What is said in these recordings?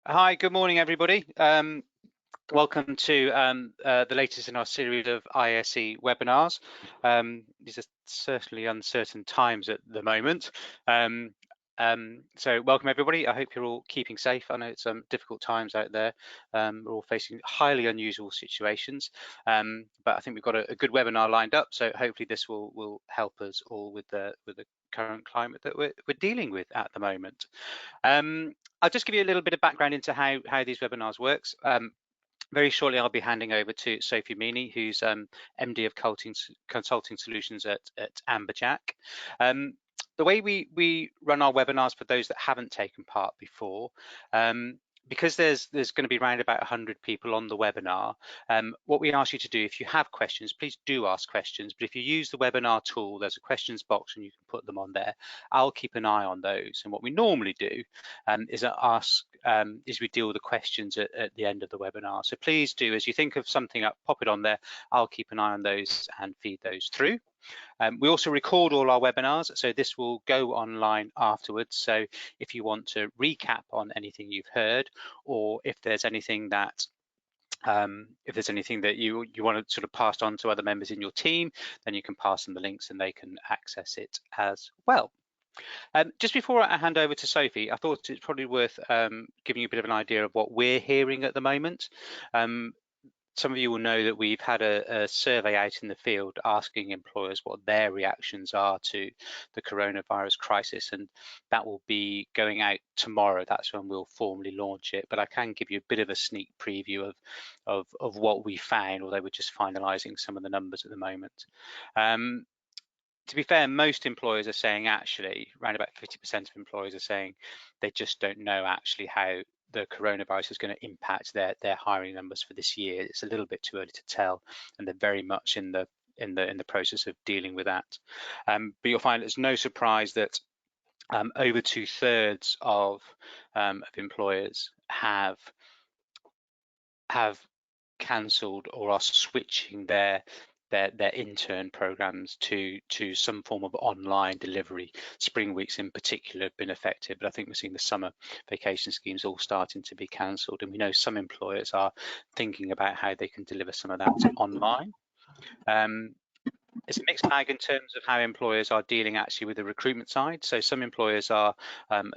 Hi, good morning, everybody. Welcome to the latest in our series of ISE webinars. These are certainly uncertain times at the moment. So welcome, everybody. I hope you're all keeping safe. I know it's difficult times out there. We're all facing highly unusual situations, but I think we've got a good webinar lined up. So hopefully this will help us all with the current climate that we're dealing with at the moment. I'll just give you a little bit of background into how these webinars works. Very shortly, I'll be handing over to Sophie Meany, who's MD of Consulting Solutions at Amberjack. The way we run our webinars for those that haven't taken part before, because there's going to be around about 100 people on the webinar, what we ask you to do, if you have questions, please do ask questions. But if you use the webinar tool, there's a questions box and you can put them on there. I'll keep an eye on those. And what we normally do is we deal with the questions at the end of the webinar. So please do, as you think of something up, pop it on there. I'll keep an eye on those and feed those through. We also record all our webinars, so this will go online afterwards. So if you want to recap on anything you've heard, or if there's anything that you want to sort of pass on to other members in your team, then you can pass them the links and they can access it as well. Just before I hand over to Sophie, I thought it's probably worth giving you a bit of an idea of what we're hearing at the moment. Some of you will know that we've had a survey out in the field asking employers what their reactions are to the coronavirus crisis, and that will be going out tomorrow. That's when we'll formally launch it, but I can give you a bit of a sneak preview of what we found, although we're just finalising some of the numbers at the moment. To be fair, most employers are saying actually, around about 50% of employers are saying they just don't know actually how the coronavirus is going to impact their hiring numbers for this year. It's a little bit too early to tell, and they're very much in the process of dealing with that. But you'll find it's no surprise that over 2/3 of employers have cancelled or are switching their intern programs to some form of online delivery. Spring weeks in particular have been affected, but I think we're seeing the summer vacation schemes all starting to be cancelled, and we know some employers are thinking about how they can deliver some of that online. It's a mixed bag in terms of how employers are dealing actually with the recruitment side. So some employers are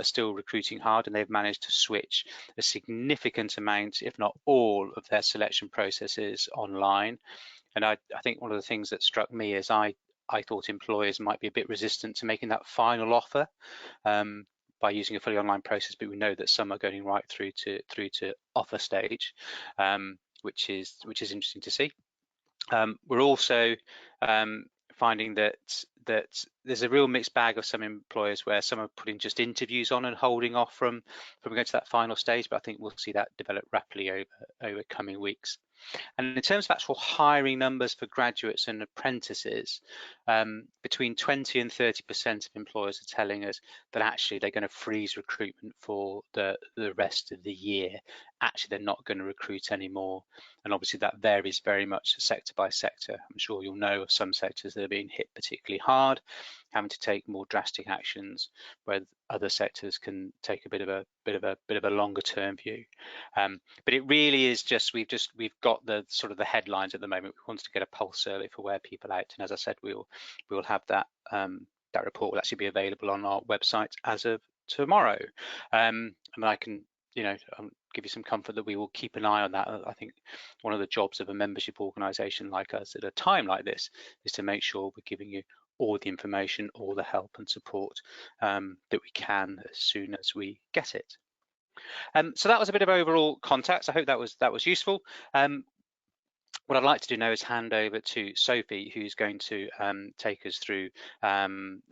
still recruiting hard, and they've managed to switch a significant amount, if not all, of their selection processes online. And I think one of the things that struck me is I thought employers might be a bit resistant to making that final offer by using a fully online process, but we know that some are going right through to offer stage, which is interesting to see. We're also finding that there's a real mixed bag of some employers where some are putting just interviews on and holding off from going to that final stage, but I think we'll see that develop rapidly over coming weeks. And in terms of actual hiring numbers for graduates and apprentices, between 20 and 30% of employers are telling us that actually they're going to freeze recruitment for the rest of the year. Actually, they're not going to recruit anymore. And obviously that varies very much sector by sector. I'm sure you'll know of some sectors that are being hit particularly hard, having to take more drastic actions, where other sectors can take a bit of a longer term view. But it really is just we've got the sort of the headlines at the moment. We wanted to get a pulse survey for where people are out, and as I said, we'll have that that report will actually be available on our website as of tomorrow. And I can give you some comfort that we will keep an eye on that. I think one of the jobs of a membership organisation like us at a time like this is to make sure we're giving you all the information, all the help and support that we can as soon as we get it. So that was a bit of overall context. I hope that was useful. What I'd like to do now is hand over to Sophie, who's going to take us through some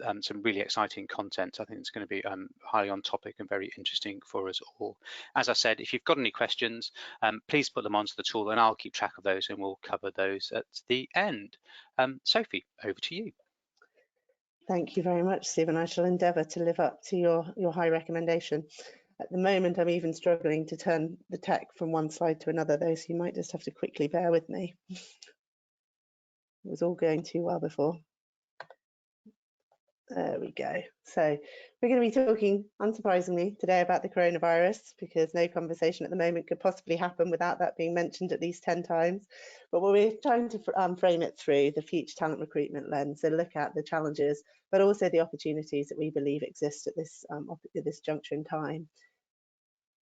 really exciting content. I think it's going to be highly on topic and very interesting for us all. As I said, if you've got any questions, please put them onto the tool and I'll keep track of those and we'll cover those at the end. Sophie, over to you. Thank you very much, Stephen. I shall endeavour to live up to your high recommendation. At the moment, I'm even struggling to turn the tech from one slide to another, though, so you might just have to quickly bear with me. It was all going too well before. There we go. So we're going to be talking, unsurprisingly, today about the coronavirus, because no conversation at the moment could possibly happen without that being mentioned at least 10 times. But we're trying to frame it through the future talent recruitment lens, so look at the challenges, but also the opportunities that we believe exist at this juncture in time.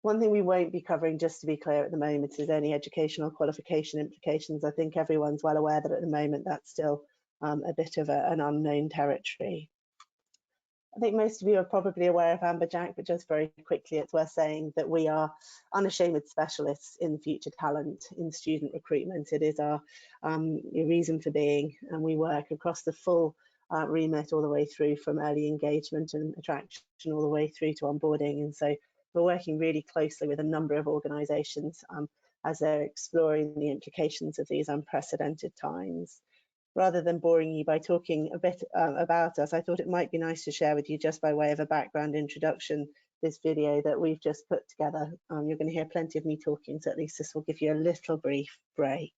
One thing we won't be covering, just to be clear at the moment, is any educational qualification implications. I think everyone's well aware that at the moment that's still a bit of an unknown territory. I think most of you are probably aware of Amberjack, but just very quickly, it's worth saying that we are unashamed specialists in future talent in student recruitment. It is our reason for being, and we work across the full remit all the way through from early engagement and attraction all the way through to onboarding. And so we're working really closely with a number of organisations as they're exploring the implications of these unprecedented times. Rather than boring you by talking a bit about us, I thought it might be nice to share with you, just by way of a background introduction, this video that we've just put together. You're going to hear plenty of me talking, so at least this will give you a little brief break.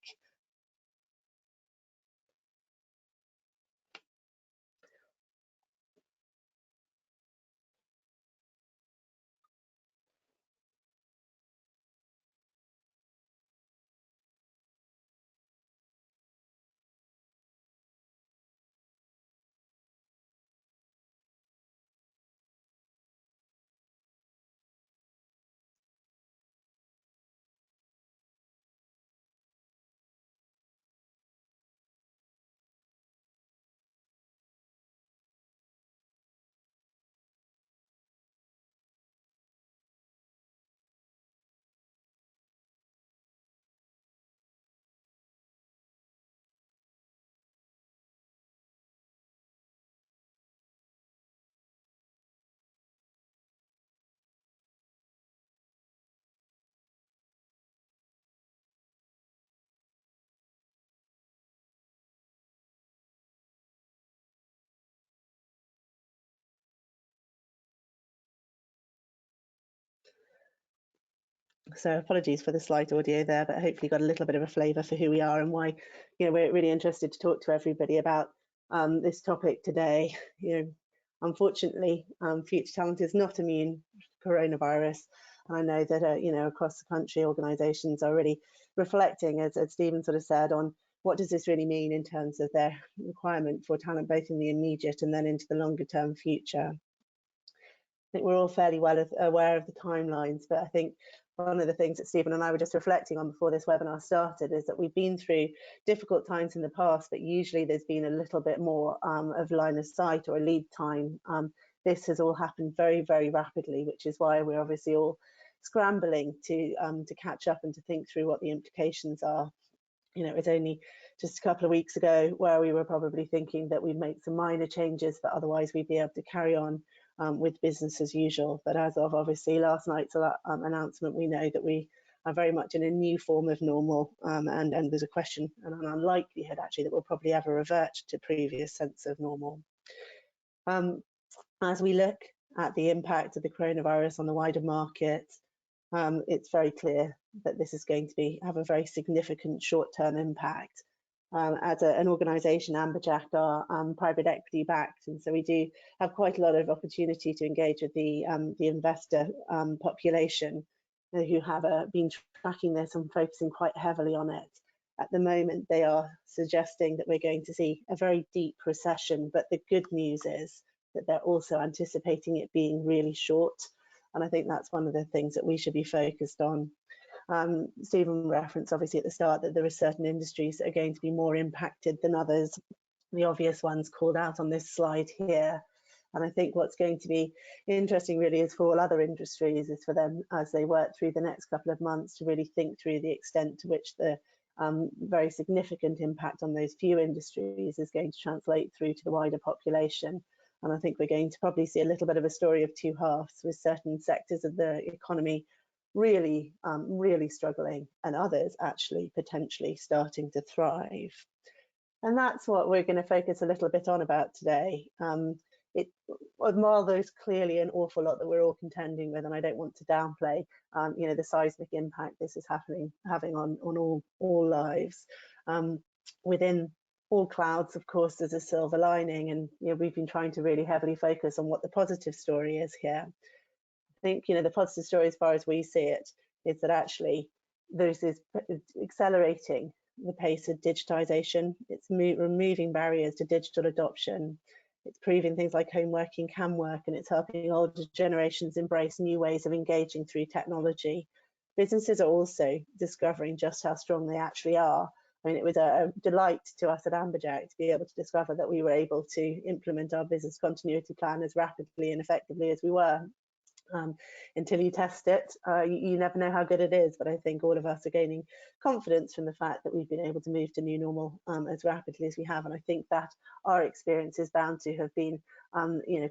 So apologies for the slight audio there, but hopefully you got a little bit of a flavour for who we are and why we're really interested to talk to everybody about this topic today. Unfortunately, future talent is not immune to coronavirus, and I know that across the country, organisations are really reflecting, as Stephen sort of said, on what does this really mean in terms of their requirement for talent, both in the immediate and then into the longer term future. I think we're all fairly well aware of the timelines, but I think one of the things that Stephen and I were just reflecting on before this webinar started is that we've been through difficult times in the past, but usually there's been a little bit more of line of sight or a lead time. This has all happened very, very rapidly, which is why we're obviously all scrambling to catch up and to think through what the implications are. It's only just a couple of weeks ago where we were probably thinking that we'd make some minor changes, but otherwise we'd be able to carry on with business as usual. But as of obviously last night's announcement, we know that we are very much in a new form of normal, and there's a question and an unlikelihood actually that we'll probably ever revert to previous sense of normal. As we look at the impact of the coronavirus on the wider market, it's very clear that this is going to have a very significant short-term impact. As an organisation, Amberjack are private equity backed, and so we do have quite a lot of opportunity to engage with the investor population who have been tracking this and focusing quite heavily on it. At the moment, they are suggesting that we're going to see a very deep recession, but the good news is that they're also anticipating it being really short. And I think that's one of the things that we should be focused on. Stephen referenced obviously at the start that there are certain industries that are going to be more impacted than others. The obvious ones called out on this slide here. And I think what's going to be interesting really is for all other industries is for them, as they work through the next couple of months, to really think through the extent to which the very significant impact on those few industries is going to translate through to the wider population. And I think we're going to probably see a little bit of a story of two halves, with certain sectors of the economy really, really struggling, and others actually potentially starting to thrive. And that's what we're going to focus a little bit on about today. While there's clearly an awful lot that we're all contending with, and I don't want to downplay, the seismic impact this is having on all lives. Within all clouds, of course, there's a silver lining, and we've been trying to really heavily focus on what the positive story is here. I think the positive story, as far as we see it, is that actually there's this accelerating the pace of digitization. It's removing barriers to digital adoption. It's proving things like home working can work, and it's helping older generations embrace new ways of engaging through technology. Businesses are also discovering just how strong they actually are. I mean, it was a delight to us at Amberjack to be able to discover that we were able to implement our business continuity plan as rapidly and effectively as we were. Until you test it, you never know how good it is. But I think all of us are gaining confidence from the fact that we've been able to move to new normal as rapidly as we have. And I think that our experience is bound to have been,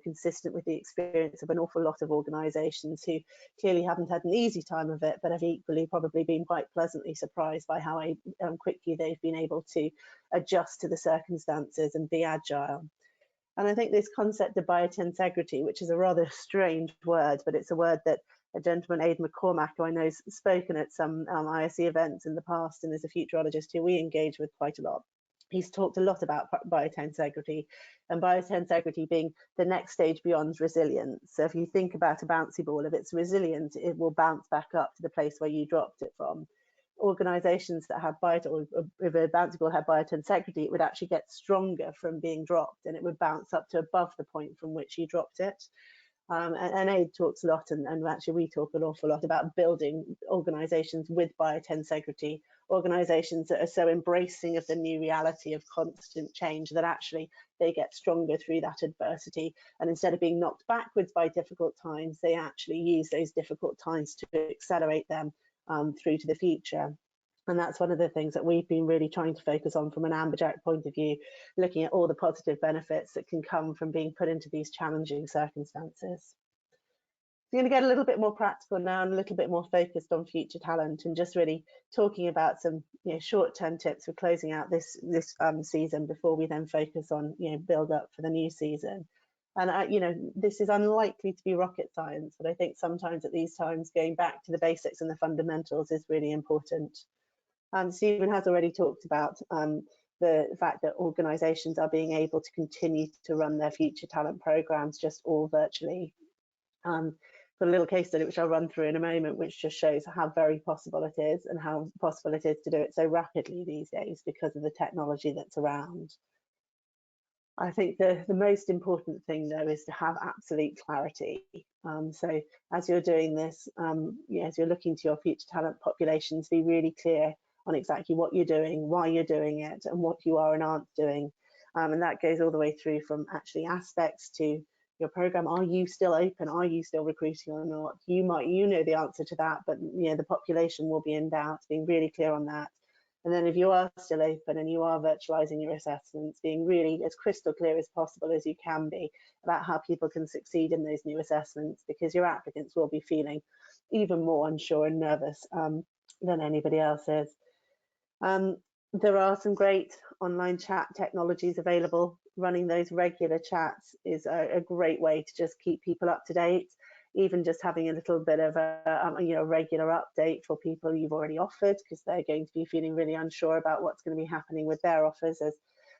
consistent with the experience of an awful lot of organisations who clearly haven't had an easy time of it, but have equally probably been quite pleasantly surprised by how quickly they've been able to adjust to the circumstances and be agile. And I think this concept of biotensegrity, which is a rather strange word, but it's a word that a gentleman, Aidan McCormack, who I know has spoken at some ISE events in the past and is a futurologist who we engage with quite a lot. He's talked a lot about biotensegrity, and biotensegrity being the next stage beyond resilience. So if you think about a bouncy ball, if it's resilient, it will bounce back up to the place where you dropped it from. Organisations that have or if a bouncy ball had biotensegrity, it would actually get stronger from being dropped, and it would bounce up to above the point from which you dropped it. And Aid talks a lot, and actually we talk an awful lot about building organisations with biotensegrity, organisations that are so embracing of the new reality of constant change that actually they get stronger through that adversity. And instead of being knocked backwards by difficult times, they actually use those difficult times to accelerate them through to the future. And that's one of the things that we've been really trying to focus on from an Amberjack point of view, looking at all the positive benefits that can come from being put into these challenging circumstances. I'm going to get a little bit more practical now and a little bit more focused on future talent, and just really talking about some short-term tips for closing out this season before we then focus on build up for the new season. And this is unlikely to be rocket science, but I think sometimes at these times going back to the basics and the fundamentals is really important. Stephen has already talked about the fact that organisations are being able to continue to run their future talent programmes just all virtually. Got a little case study which I'll run through in a moment, which just shows how very possible it is and how possible it is to do it so rapidly these days because of the technology that's around. I think the most important thing, though, is to have absolute clarity. So as you're doing this, as you're looking to your future talent populations, be really clear on exactly what you're doing, why you're doing it, and what you are and aren't doing. And that goes all the way through from actually aspects to your program. Are you still open? Are you still recruiting or not? You know the answer to that, but the population will be in doubt. Being really clear on that. And then if you are still open and you are virtualizing your assessments, being really as crystal clear as possible as you can be about how people can succeed in those new assessments, because your applicants will be feeling even more unsure and nervous than anybody else is. There are some great online chat technologies available. Running those regular chats is a great way to just keep people up to date. Even just having a little bit of a regular update for people you've already offered, because they're going to be feeling really unsure about what's going to be happening with their offers. As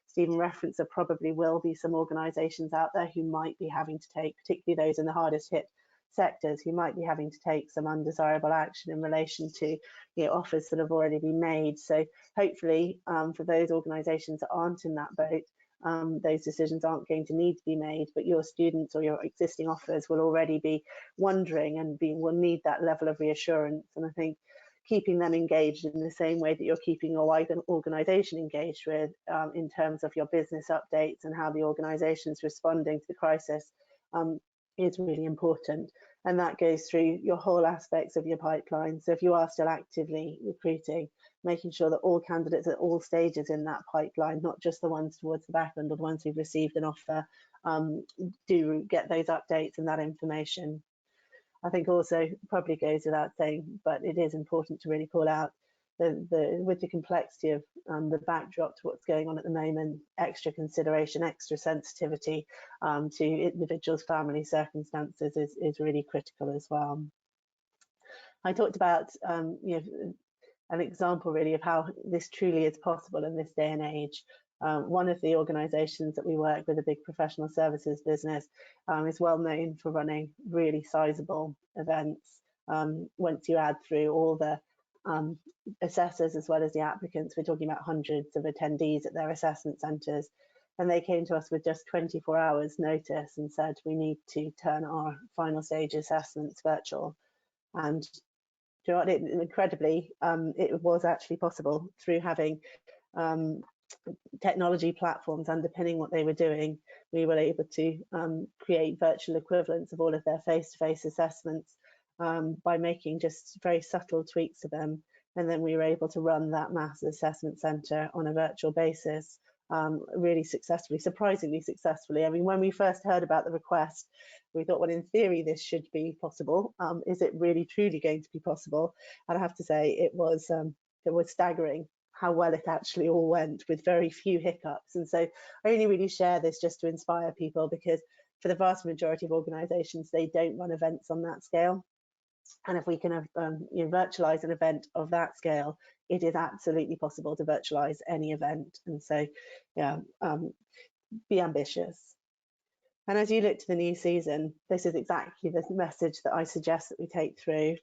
Stephen referenced, there probably will be some organisations out there who might be having to take, particularly those in the hardest hit sectors, who might be having to take some undesirable action in relation to offers that have already been made. So hopefully for those organisations that aren't in that boat, those decisions aren't going to need to be made, but your students or your existing offers will already be wondering and will need that level of reassurance. And I think keeping them engaged in the same way that you're keeping your wider organisation engaged with in terms of your business updates and how the organisation is responding to the crisis is really important. And that goes through your whole aspects of your pipeline. So if you are still actively recruiting, making sure that all candidates at all stages in that pipeline, not just the ones towards the back end or the ones who've received an offer, do get those updates and that information. I think also probably goes without saying, but it is important to really call out with the complexity of the backdrop to what's going on at the moment, extra consideration, extra sensitivity to individuals' family circumstances is really critical as well. I talked about an example really of how this truly is possible in this day and age. One of the organisations that we work with, a big professional services business, is well known for running really sizable events. Once you add through all the assessors as well as the applicants, we're talking about hundreds of attendees at their assessment centres. And they came to us with just 24 hours notice and said, we need to turn our final stage assessments virtual. And do you know what, incredibly, it was actually possible through having technology platforms underpinning what they were doing. We were able to create virtual equivalents of all of their face-to-face assessments by making just very subtle tweaks to them. And then we were able to run that mass assessment centre on a virtual basis really successfully, surprisingly successfully. I mean, when we first heard about the request, we thought, well, in theory, this should be possible. Is it really truly going to be possible? And I have to say, it was staggering how well it actually all went with very few hiccups. And so I only really share this just to inspire people, because for the vast majority of organisations, they don't run events on that scale. And if we can virtualize an event of that scale, it is absolutely possible to virtualize any event. And so, yeah, be ambitious. And as you look to the new season, this is exactly the message that I suggest that we take through.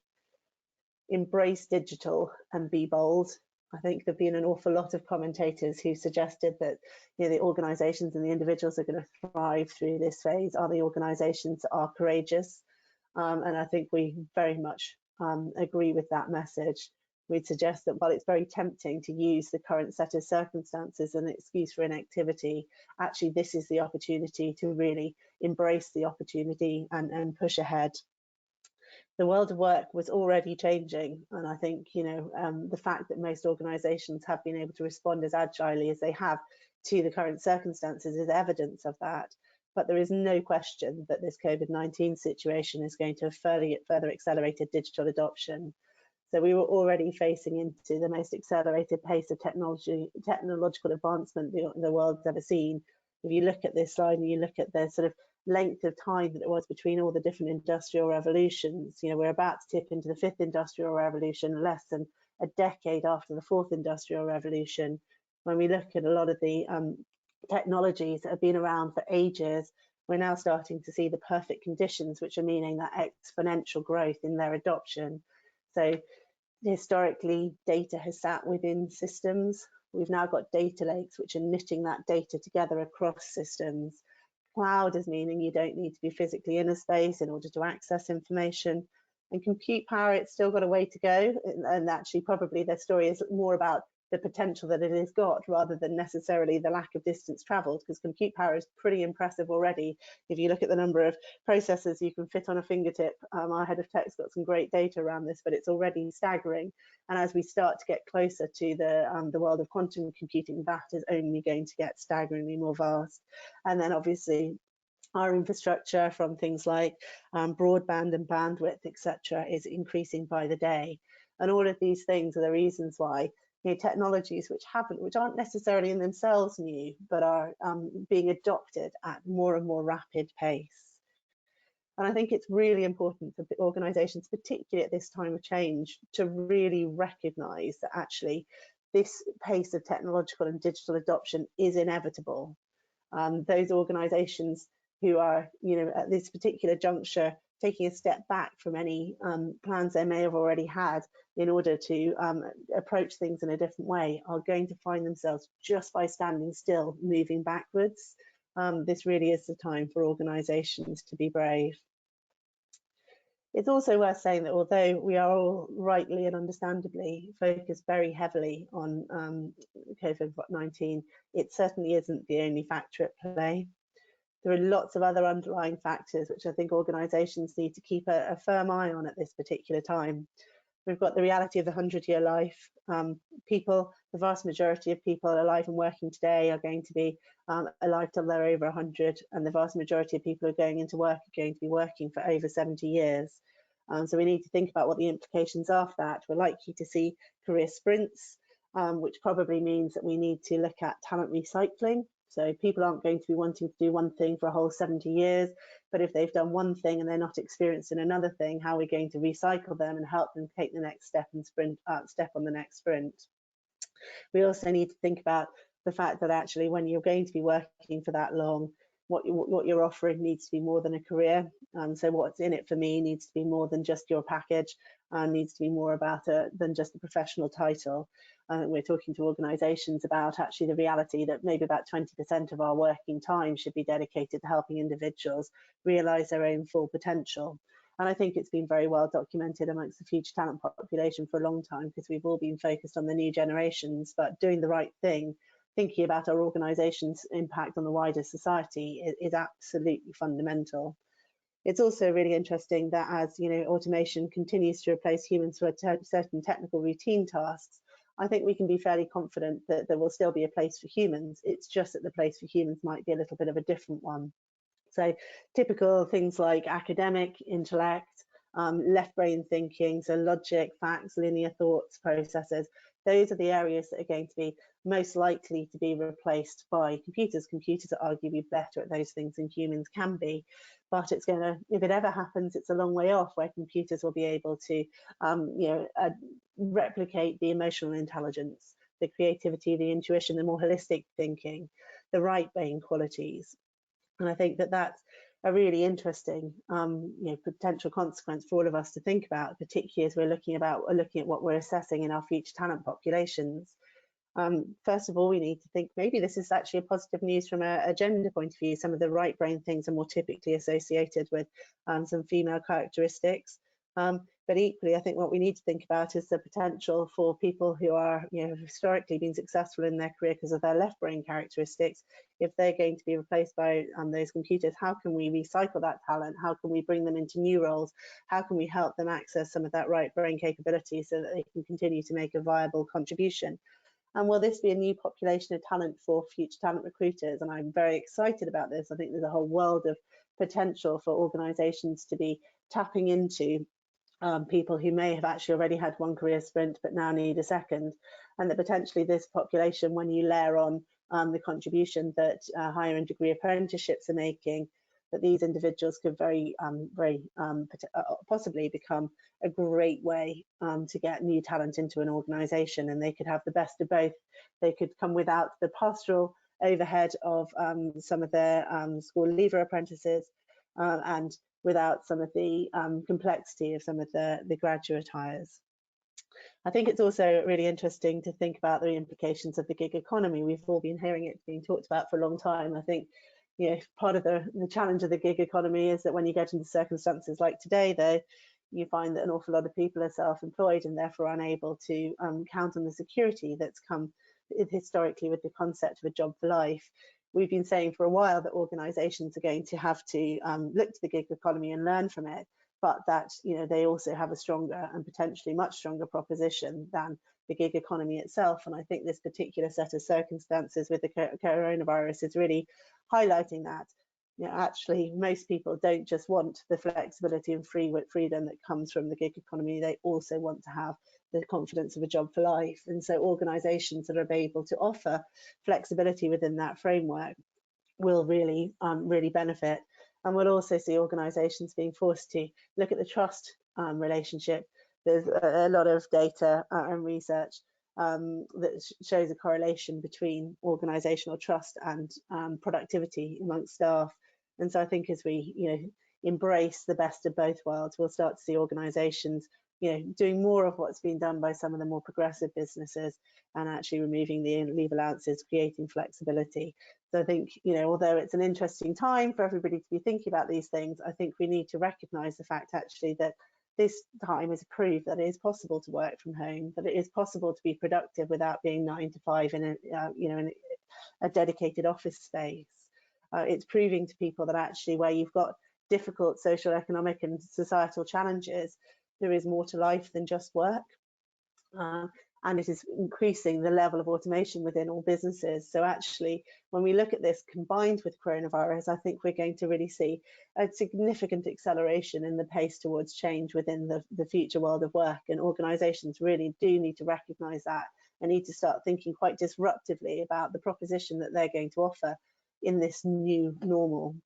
Embrace digital and be bold. I think there've been an awful lot of commentators who suggested that the organisations and the individuals that are going to thrive through this phase are the organisations that are courageous. And I think we very much agree with that message. We'd suggest that while it's very tempting to use the current set of circumstances as an excuse for inactivity, actually this is the opportunity to really embrace the opportunity and push ahead. The world of work was already changing, and I think the fact that most organisations have been able to respond as agilely as they have to the current circumstances is evidence of that. But there is no question that this COVID-19 situation is going to have further accelerated digital adoption. So we were already facing into the most accelerated pace of technological advancement the world's ever seen. If you look at this slide and you look at the sort of length of time that it was between all the different industrial revolutions, we're about to tip into the 5th industrial revolution, less than a decade after the 4th industrial revolution. When we look at a lot of the technologies that have been around for ages, we're now starting to see the perfect conditions, which are meaning that exponential growth in their adoption. So historically, data has sat within systems. We've now got data lakes, which are knitting that data together across systems. Cloud is meaning you don't need to be physically in a space in order to access information. And compute power, it's still got a way to go. And actually, probably their story is more about the potential that it has got rather than necessarily the lack of distance traveled, because compute power is pretty impressive already. If you look at the number of processors you can fit on a fingertip, our head of tech's got some great data around this, but it's already staggering. And as we start to get closer to the world of quantum computing, that is only going to get staggeringly more vast. And then obviously our infrastructure, from things like broadband and bandwidth, etc., is increasing by the day. And all of these things are the reasons why technologies which aren't necessarily in themselves new, but are being adopted at more and more rapid pace. And I think it's really important for organisations, particularly at this time of change, to really recognise that actually this pace of technological and digital adoption is inevitable. Those organisations who are, at this particular juncture, taking a step back from any plans they may have already had in order to approach things in a different way are going to find themselves, just by standing still, moving backwards. This really is the time for organisations to be brave. It's also worth saying that although we are all rightly and understandably focused very heavily on COVID-19, it certainly isn't the only factor at play. There are lots of other underlying factors which I think organisations need to keep a firm eye on at this particular time. We've got the reality of the 100-year life. The vast majority of people alive and working today are going to be alive till they're over 100, and the vast majority of people who are going into work are going to be working for over 70 years. So we need to think about what the implications are for that. We're likely to see career sprints, which probably means that we need to look at talent recycling. So people aren't going to be wanting to do one thing for a whole 70 years, but if they've done one thing and they're not experienced in another thing, how are we going to recycle them and help them take the next step and step on the next sprint? We also need to think about the fact that actually when you're going to be working for that long, what you're offering needs to be more than a career. So what's in it for me needs to be more than just your package, needs to be more about than just a professional title. We're talking to organisations about actually the reality that maybe about 20% of our working time should be dedicated to helping individuals realise their own full potential. And I think it's been very well documented amongst the future talent population for a long time, because we've all been focused on the new generations, but doing the right thing, thinking about our organisation's impact on the wider society is absolutely fundamental. It's also really interesting that as automation continues to replace humans for certain technical routine tasks, I think we can be fairly confident that there will still be a place for humans. It's just that the place for humans might be a little bit of a different one. So typical things like academic intellect, left brain thinking, so logic, facts, linear thoughts, processes, those are the areas that are going to be most likely to be replaced by computers. Computers are arguably better at those things than humans can be, but it's going to, if it ever happens, it's a long way off where computers will be able to replicate the emotional intelligence, the creativity, the intuition, the more holistic thinking, the right brain qualities. And I think that that's a really interesting potential consequence for all of us to think about, particularly as we're looking at what we're assessing in our future talent populations. First of all, we need to think maybe this is actually a positive news from a gender point of view. Some of the right brain things are more typically associated with some female characteristics. But equally, I think what we need to think about is the potential for people who are, historically been successful in their career because of their left brain characteristics. If they're going to be replaced by those computers, how can we recycle that talent? How can we bring them into new roles? How can we help them access some of that right brain capability so that they can continue to make a viable contribution? And will this be a new population of talent for future talent recruiters? And I'm very excited about this. I think there's a whole world of potential for organisations to be tapping into people who may have actually already had one career sprint but now need a second, and that potentially this population, when you layer on the contribution that higher and degree apprenticeships are making, that these individuals could very possibly become a great way to get new talent into an organisation, and they could have the best of both. They could come without the pastoral overhead of some of their school leaver apprentices, and without some of the complexity of some of the graduate hires. I think it's also really interesting to think about the implications of the gig economy. We've all been hearing it being talked about for a long time. I think part of the challenge of the gig economy is that when you get into circumstances like today, you find that an awful lot of people are self-employed and therefore unable to count on the security that's come historically with the concept of a job for life. We've been saying for a while that organisations are going to have to look to the gig economy and learn from it, but that they also have a stronger and potentially much stronger proposition than the gig economy itself. And I think this particular set of circumstances with the coronavirus is really highlighting that. Actually, most people don't just want the flexibility and freedom that comes from the gig economy. They also want to have the confidence of a job for life. And so organisations that are able to offer flexibility within that framework will really benefit. And we'll also see organisations being forced to look at the trust relationship. There's a lot of data and research that shows a correlation between organisational trust and productivity amongst staff. And so I think as we embrace the best of both worlds, we'll start to see organisations doing more of what's been done by some of the more progressive businesses, and actually removing the leave allowances, creating flexibility. So I think, although it's an interesting time for everybody to be thinking about these things, I think we need to recognise the fact actually that this time has proved that it is possible to work from home, that it is possible to be productive without being 9 to 5 in a dedicated office space. It's proving to people that actually where you've got difficult social, economic and societal challenges, there is more to life than just work. And it is increasing the level of automation within all businesses. So actually, when we look at this combined with coronavirus, I think we're going to really see a significant acceleration in the pace towards change within the future world of work. And organisations really do need to recognise that and need to start thinking quite disruptively about the proposition that they're going to offer in this new normal.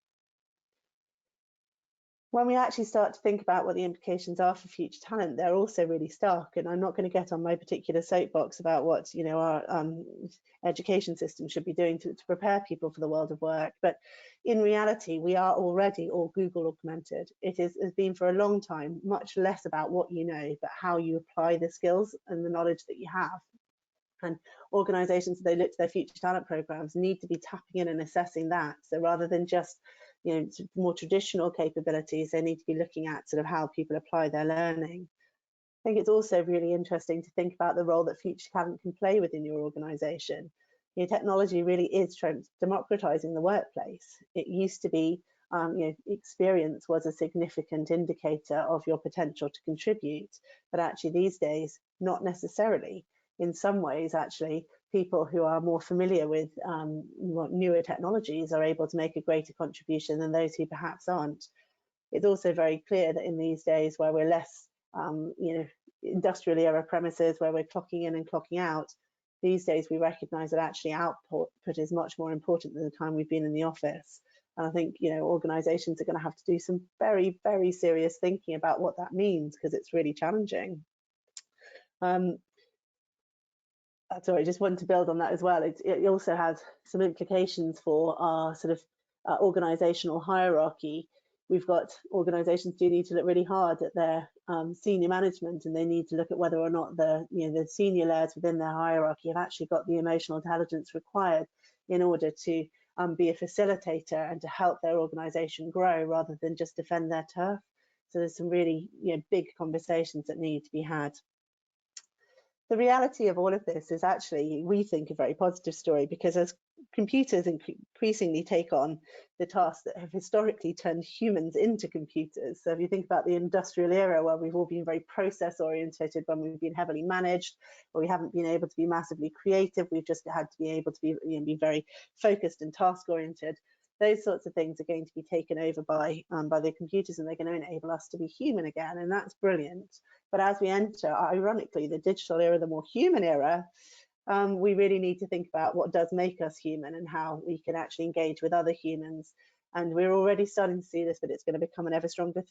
when we actually start to think about what the implications are for future talent, they're also really stark. And I'm not going to get on my particular soapbox about what our education system should be doing to prepare people for the world of work. But in reality, we are already all Google augmented. It has been for a long time much less about what you know, but how you apply the skills and the knowledge that you have. And organisations, as they look to their future talent programs, need to be tapping in and assessing that. So rather than just more traditional capabilities, they need to be looking at sort of how people apply their learning. I think it's also really interesting to think about the role that future talent can play within your organisation. Technology really is democratising the workplace. It used to be, experience was a significant indicator of your potential to contribute, but actually these days, not necessarily. In some ways, actually, people who are more familiar with newer technologies are able to make a greater contribution than those who perhaps aren't. It's also very clear that in these days where we're less, industrial era premises, where we're clocking in and clocking out, these days we recognise that actually output is much more important than the time we've been in the office. And I think organisations are going to have to do some very, very serious thinking about what that means, because it's really challenging. Sorry, just wanted to build on that as well. It also has some implications for our sort of organisational hierarchy. We've got organisations do need to look really hard at their senior management, and they need to look at whether or not the senior layers within their hierarchy have actually got the emotional intelligence required in order to be a facilitator and to help their organisation grow rather than just defend their turf. So there's some really big conversations that need to be had. The reality of all of this is actually, we think, a very positive story, because as computers increasingly take on the tasks that have historically turned humans into computers. So if you think about the industrial era, where we've all been very process orientated, when we've been heavily managed, where we haven't been able to be massively creative, we've just had to be able to be very focused and task oriented. Those sorts of things are going to be taken over by the computers, and they're going to enable us to be human again, and that's brilliant. But as we enter, ironically, the digital era, the more human era, we really need to think about what does make us human and how we can actually engage with other humans. And we're already starting to see this, but it's going to become an ever stronger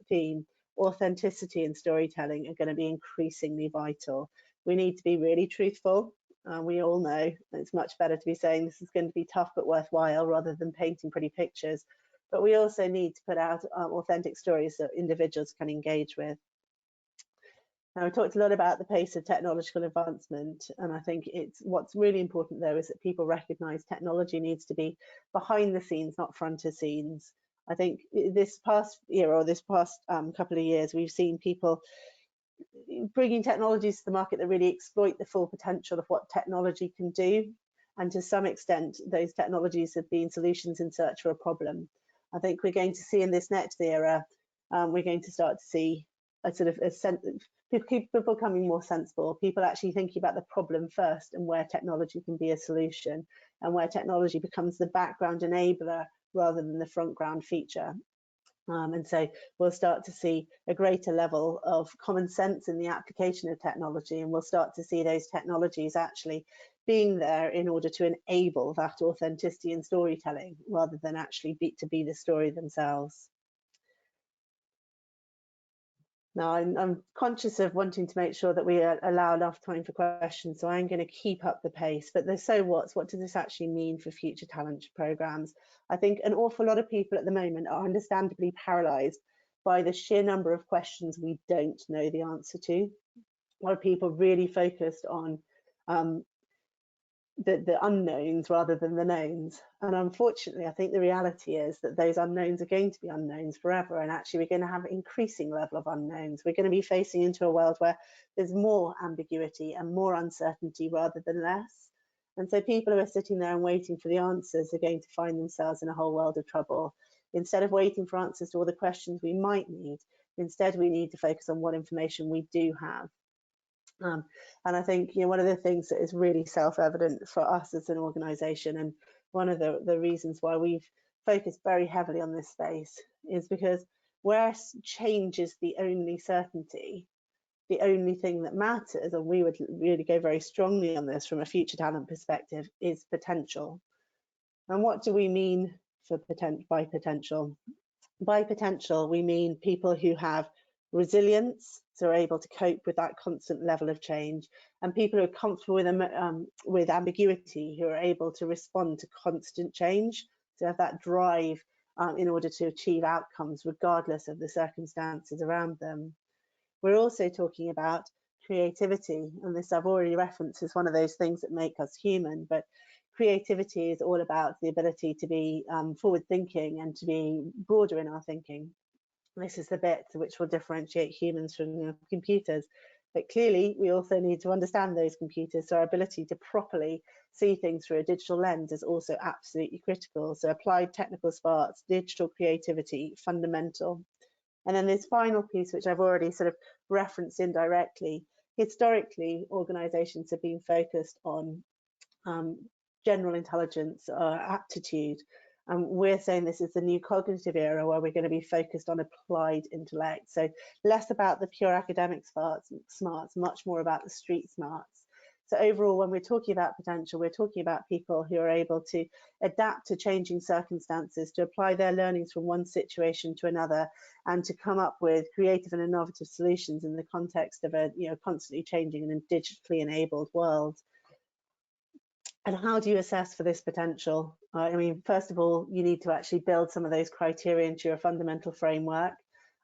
theme. Authenticity and storytelling are going to be increasingly vital. We need to be really truthful. We all know it's much better to be saying this is going to be tough but worthwhile rather than painting pretty pictures. But we also need to put out authentic stories that individuals can engage with. Now, we talked a lot about the pace of technological advancement, and I think what's really important, though, is that people recognise technology needs to be behind the scenes, not front of scenes. I think this past year, or this past couple of years, we've seen people bringing technologies to the market that really exploit the full potential of what technology can do. And to some extent, those technologies have been solutions in search for a problem. I think we're going to see in this next era, we're going to start to see a sort of people becoming more sensible, people actually thinking about the problem first and where technology can be a solution, and where technology becomes the background enabler rather than the front ground feature. And so we'll start to see a greater level of common sense in the application of technology, and we'll start to see those technologies actually being there in order to enable that authenticity and storytelling rather than actually to be the story themselves. Now, I'm conscious of wanting to make sure that we allow enough time for questions, so I'm going to keep up the pace. But there's what does this actually mean for future talent programs? I think an awful lot of people at the moment are understandably paralysed by the sheer number of questions we don't know the answer to. A lot of people really focused on the unknowns rather than the knowns. And unfortunately, I think the reality is that those unknowns are going to be unknowns forever. And actually, we're going to have an increasing level of unknowns. We're going to be facing into a world where there's more ambiguity and more uncertainty rather than less. And so people who are sitting there and waiting for the answers are going to find themselves in a whole world of trouble. Instead of waiting for answers to all the questions we might need, instead we need to focus on what information we do have. And I think one of the things that is really self-evident for us as an organisation, and one of the reasons why we've focused very heavily on this space, is because where change is the only certainty, the only thing that matters, and we would really go very strongly on this from a future talent perspective, is potential. And what do we mean by potential? By potential, we mean people who have resilience, so are able to cope with that constant level of change, and people who are comfortable with ambiguity, who are able to respond to constant change, so have that drive in order to achieve outcomes regardless of the circumstances around them. We're also talking about creativity, and this I've already referenced is one of those things that make us human, but creativity is all about the ability to be forward thinking and to be broader in our thinking. This is the bit which will differentiate humans from computers. But clearly, we also need to understand those computers, so our ability to properly see things through a digital lens is also absolutely critical. So applied technical sparks, digital creativity, fundamental. And then this final piece, which I've already sort of referenced indirectly, historically, organizations have been focused on general intelligence, aptitude. We're saying this is the new cognitive era where we're going to be focused on applied intellect. So less about the pure academic smarts, much more about the street smarts. So overall, when we're talking about potential, we're talking about people who are able to adapt to changing circumstances, to apply their learnings from one situation to another, and to come up with creative and innovative solutions in the context of a constantly changing and digitally enabled world. And how do you assess for this potential? I mean, first of all, you need to actually build some of those criteria into your fundamental framework.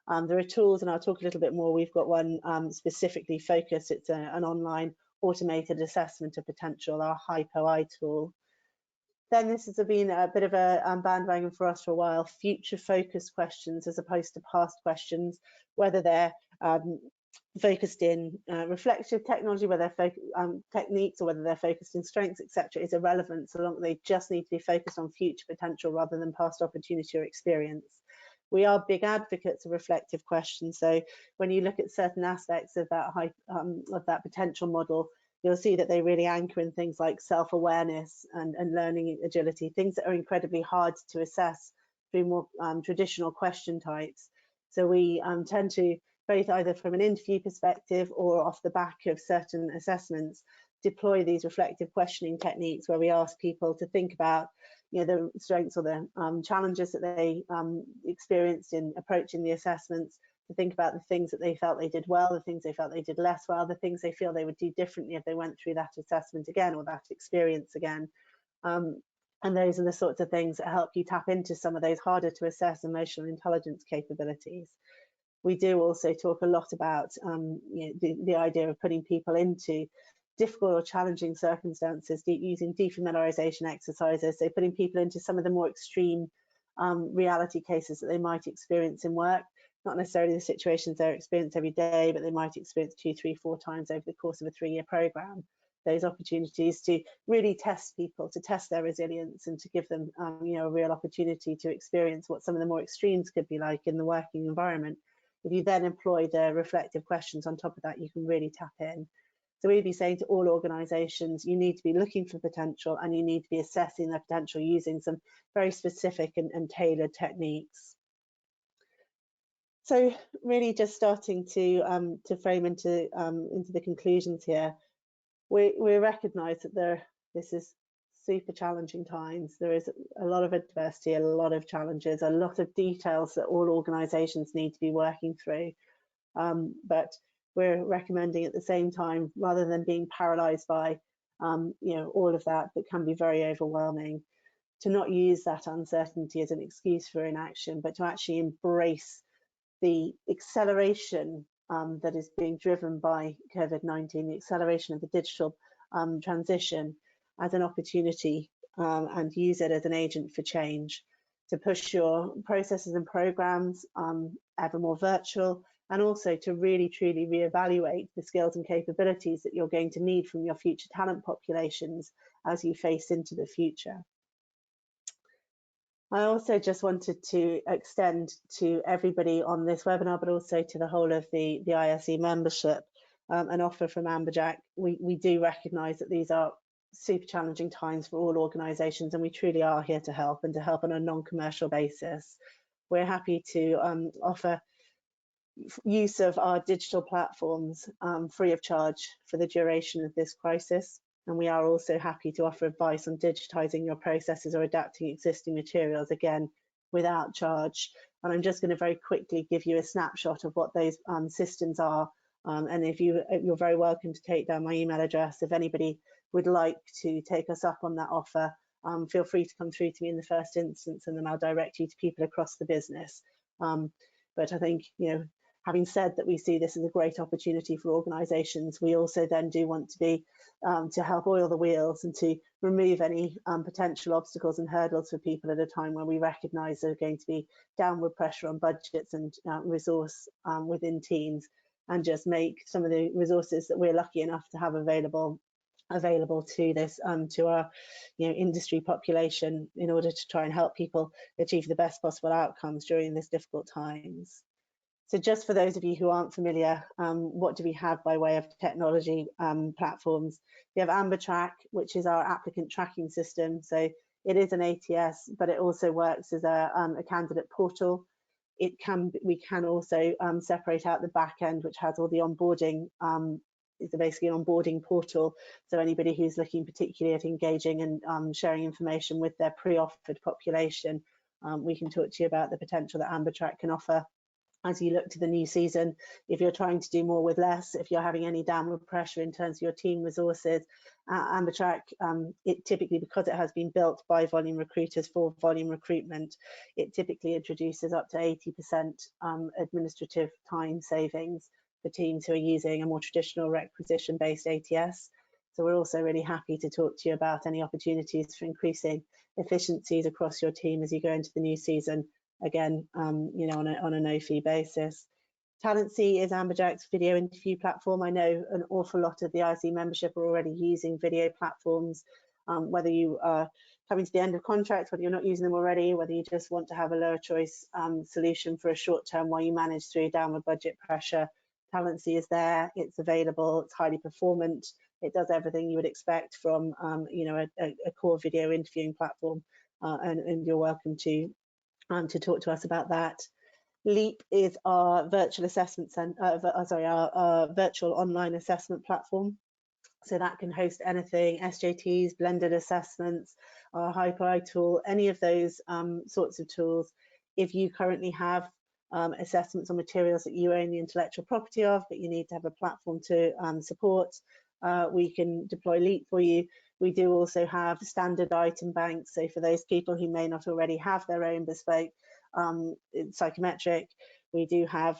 There are tools, and I'll talk a little bit more. We've got one specifically focused. It's an online automated assessment of potential, our HypoI tool. Then this has been a bit of a bandwagon for us for a while, future-focused questions as opposed to past questions, whether they're focused in reflective technology, whether they're techniques, or whether they're focused in strengths, etc., is irrelevant, so long as they just need to be focused on future potential rather than past opportunity or experience. We are big advocates of reflective questions, so when you look at certain aspects of that potential model, you'll see that they really anchor in things like self-awareness and learning agility, things that are incredibly hard to assess through more traditional question types. So we tend to, both either from an interview perspective or off the back of certain assessments, deploy these reflective questioning techniques where we ask people to think about the strengths or the challenges that they experienced in approaching the assessments, to think about the things that they felt they did well, the things they felt they did less well, the things they feel they would do differently if they went through that assessment again or that experience again. And those are the sorts of things that help you tap into some of those harder to assess emotional intelligence capabilities. We do also talk a lot about the idea of putting people into difficult or challenging circumstances, using defamiliarization exercises, so putting people into some of the more extreme reality cases that they might experience in work, not necessarily the situations they experience every day, but they might experience 2, 3, 4 times over the course of a 3-year program. Those opportunities to really test people, to test their resilience, and to give them a real opportunity to experience what some of the more extremes could be like in the working environment. If you then employ the reflective questions on top of that, you can really tap in. So we'd be saying to all organisations, you need to be looking for potential, and you need to be assessing the potential using some very specific and tailored techniques. So really just starting to frame into the conclusions here, we recognise that this is super challenging times. There is a lot of adversity, a lot of challenges, a lot of details that all organisations need to be working through. But we're recommending at the same time, rather than being paralysed by all of that can be very overwhelming, to not use that uncertainty as an excuse for inaction, but to actually embrace the acceleration that is being driven by COVID-19, the acceleration of the digital transition, as an opportunity and use it as an agent for change, to push your processes and programs ever more virtual, and also to really truly reevaluate the skills and capabilities that you're going to need from your future talent populations as you face into the future. I also just wanted to extend to everybody on this webinar, but also to the whole of the ISE membership, an offer from Amberjack. We do recognise that these are super challenging times for all organisations, and we truly are here to help, and to help on a non-commercial basis. We're happy to offer use of our digital platforms free of charge for the duration of this crisis. And we are also happy to offer advice on digitising your processes or adapting existing materials, again, without charge. And I'm just going to very quickly give you a snapshot of what those systems are. And if you're very welcome to take down my email address. If anybody would like to take us up on that offer, feel free to come through to me in the first instance, and then I'll direct you to people across the business. But I think, having said that, we see this as a great opportunity for organisations, we also then do want to be to help oil the wheels and to remove any potential obstacles and hurdles for people at a time when we recognise there's going to be downward pressure on budgets and resource within teams, and just make some of the resources that we're lucky enough to have available to this to our industry population, in order to try and help people achieve the best possible outcomes during this difficult times. So just for those of you who aren't familiar, what do we have by way of technology platforms? We have Amberjack, which is our applicant tracking system. So it is an ATS, but it also works as a candidate portal. We can also separate out the back end, which has all the onboarding. It's basically an onboarding portal. So anybody who's looking particularly at engaging and sharing information with their pre-offered population, we can talk to you about the potential that Amberjack can offer as you look to the new season. If you're trying to do more with less, if you're having any downward pressure in terms of your team resources, Amberjack, it typically, because it has been built by volume recruiters for volume recruitment, it typically introduces up to 80% administrative time savings for teams who are using a more traditional requisition-based ATS. So we're also really happy to talk to you about any opportunities for increasing efficiencies across your team as you go into the new season, again, on a no-fee basis. Talency is Amberjack's video interview platform. I know an awful lot of the ISE membership are already using video platforms, whether you are coming to the end of contract, whether you're not using them already, whether you just want to have a lower choice solution for a short term while you manage through downward budget pressure. Talency is there, it's available, it's highly performant, it does everything you would expect from a core video interviewing platform, and you're welcome to talk to us about that. Leap is our virtual assessment our virtual online assessment platform. So that can host anything, SJTs, blended assessments, our HyperI tool, any of those sorts of tools. If you currently have assessments or materials that you own the intellectual property of, but you need to have a platform to support, we can deploy Leap for you. We do also have standard item banks. So for those people who may not already have their own bespoke psychometric, we do have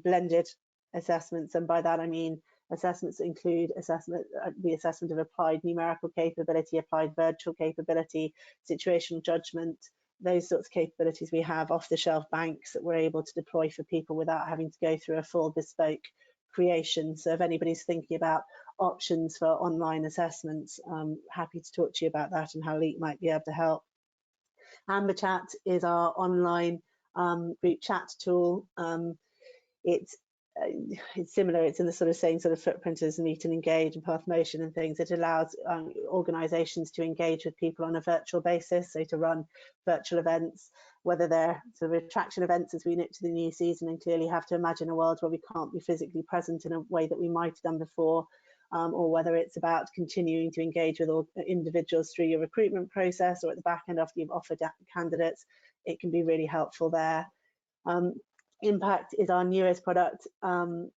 blended assessments, and by that I mean assessments that include the assessment of applied numerical capability, applied virtual capability, situational judgment, those sorts of capabilities. We have off-the-shelf banks that we're able to deploy for people without having to go through a full bespoke creation. So if anybody's thinking about options for online assessments, I'm happy to talk to you about that and how Leap might be able to help. Amberchat is our online group chat tool. It's similar, it's in the same sort of footprint as Meet and Engage and Path Motion and things. It allows organisations to engage with people on a virtual basis, so to run virtual events, whether they're sort of attraction events as we look to the new season and clearly have to imagine a world where we can't be physically present in a way that we might have done before, or whether it's about continuing to engage with individuals through your recruitment process or at the back end after you've offered candidates. It can be really helpful there. Impact is our newest product, and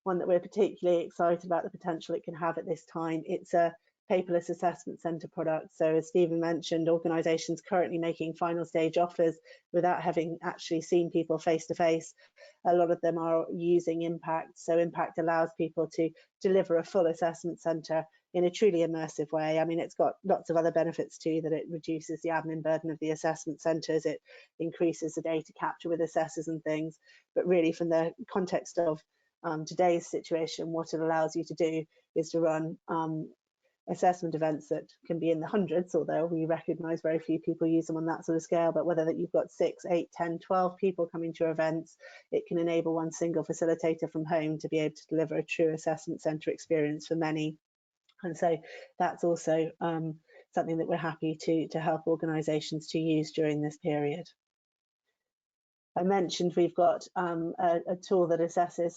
one that we're particularly excited about the potential it can have at this time. It's a paperless assessment centre product. So as Stephen mentioned, organisations currently making final stage offers without having actually seen people face to face. A lot of them are using Impact. So Impact allows people to deliver a full assessment centre in a truly immersive way. I mean, it's got lots of other benefits too, that it reduces the admin burden of the assessment centres, it increases the data capture with assessors and things. But really, from the context of today's situation, what it allows you to do is to run assessment events that can be in the hundreds, although we recognise very few people use them on that sort of scale. But whether that you've got 6, 8, 10, 12 people coming to your events, it can enable one single facilitator from home to be able to deliver a true assessment centre experience for many. And so that's also something that we're happy to help organisations to use during this period. I mentioned we've got a tool that assesses